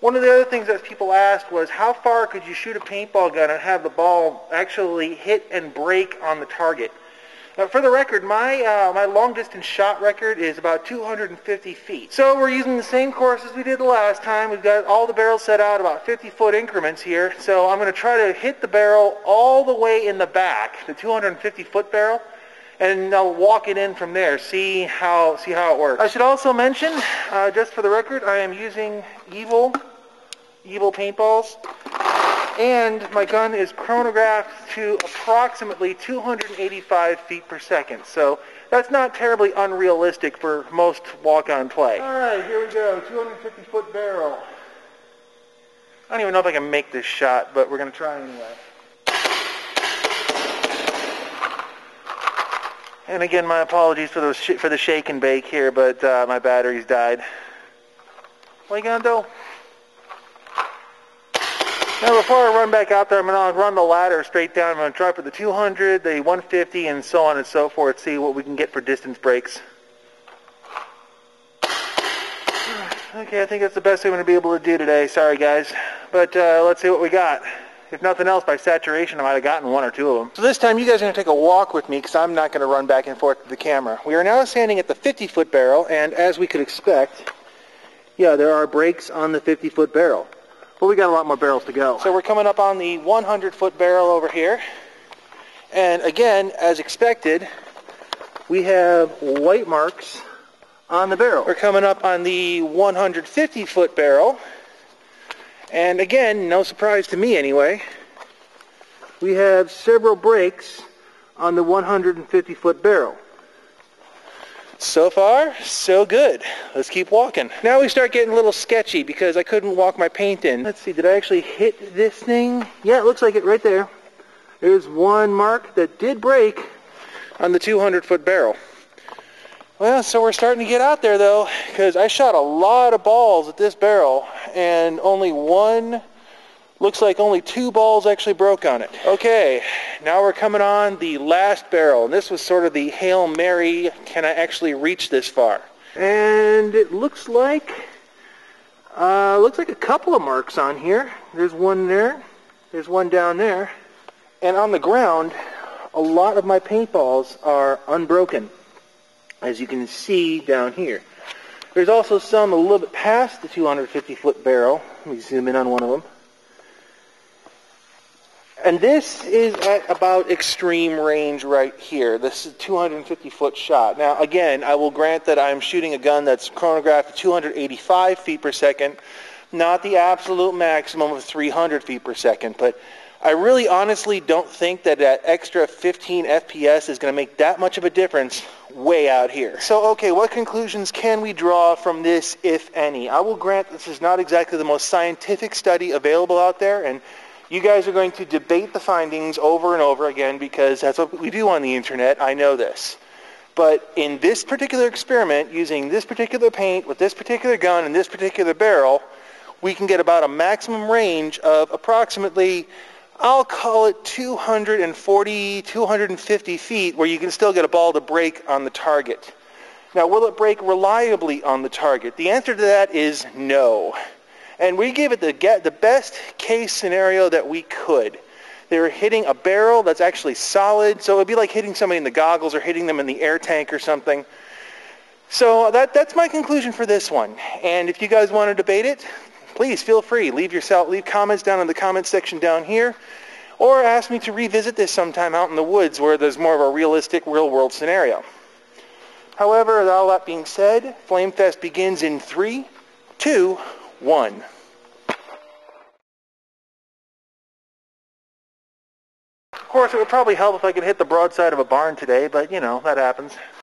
One of the other things that people asked was, how far could you shoot a paintball gun and have the ball actually hit and break on the target? For the record, my long-distance shot record is about 250 feet. So we're using the same course as we did the last time. We've got all the barrels set out about 50-foot increments here. So I'm going to try to hit the barrel all the way in the back, the 250-foot barrel, and I'll walk it in from there, see how it works. I should also mention, just for the record, I am using Evil paintballs, and my gun is chronographed to approximately 285 feet per second. So that's not terribly unrealistic for most walk-on play. Alright, here we go, 250-foot barrel. I don't even know if I can make this shot, but we're going to try anyway. And again, my apologies for the shake and bake here, but my batteries died. What are you going to do? Now before I run back out there, I'm going to run the ladder straight down. I'm going to try for the 200, the 150, and so on and so forth, see what we can get for distance breaks. Okay, I think that's the best I'm going to be able to do today. Sorry guys. But let's see what we got. If nothing else, by saturation, I might have gotten one or two of them. So this time, you guys are going to take a walk with me, because I'm not going to run back and forth to the camera. We are now standing at the 50-foot barrel, and as we could expect, yeah, there are breaks on the 50-foot barrel. But we got a lot more barrels to go. So we're coming up on the 100-foot barrel over here. And again, as expected, we have white marks on the barrel. We're coming up on the 150-foot barrel. And again, no surprise to me anyway, we have several breaks on the 150-foot barrel. So far, so good. Let's keep walking. Now we start getting a little sketchy because I couldn't walk my paint in. Let's see, did I actually hit this thing? Yeah, it looks like it right there. There's one mark that did break on the 200-foot barrel. Well, so we're starting to get out there though, because I shot a lot of balls at this barrel, and looks like only 2 balls actually broke on it. Okay, now we're coming on the last barrel, and this was sort of the Hail Mary, can I actually reach this far? And it looks like a couple of marks on here. There's one there, there's one down there, and on the ground, a lot of my paintballs are unbroken, as you can see down here. There's also some a little bit past the 250-foot barrel. Let me zoom in on one of them. And this is at about extreme range right here. This is a 250-foot shot. Now, again, I will grant that I'm shooting a gun that's chronographed at 285 feet per second, not the absolute maximum of 300 feet per second, but I really honestly don't think that extra 15 FPS is going to make that much of a difference way out here. So, okay, what conclusions can we draw from this, if any? I will grant this is not exactly the most scientific study available out there, and you guys are going to debate the findings over and over again because that's what we do on the internet. I know this. But in this particular experiment, using this particular paint with this particular gun and this particular barrel, we can get about a maximum range of approximately, I'll call it 240, 250 feet, where you can still get a ball to break on the target. Now, will it break reliably on the target? The answer to that is no. And we gave it the best case scenario that we could. They were hitting a barrel that's actually solid, so it would be like hitting somebody in the goggles or hitting them in the air tank or something. So that's my conclusion for this one. And if you guys want to debate it, please feel free. Leave comments down in the comment section down here, or ask me to revisit this sometime out in the woods where there's more of a realistic real-world scenario. However, all that being said, Flame Fest begins in 3, 2, 1. Of course, it would probably help if I could hit the broadside of a barn today, but you know, that happens.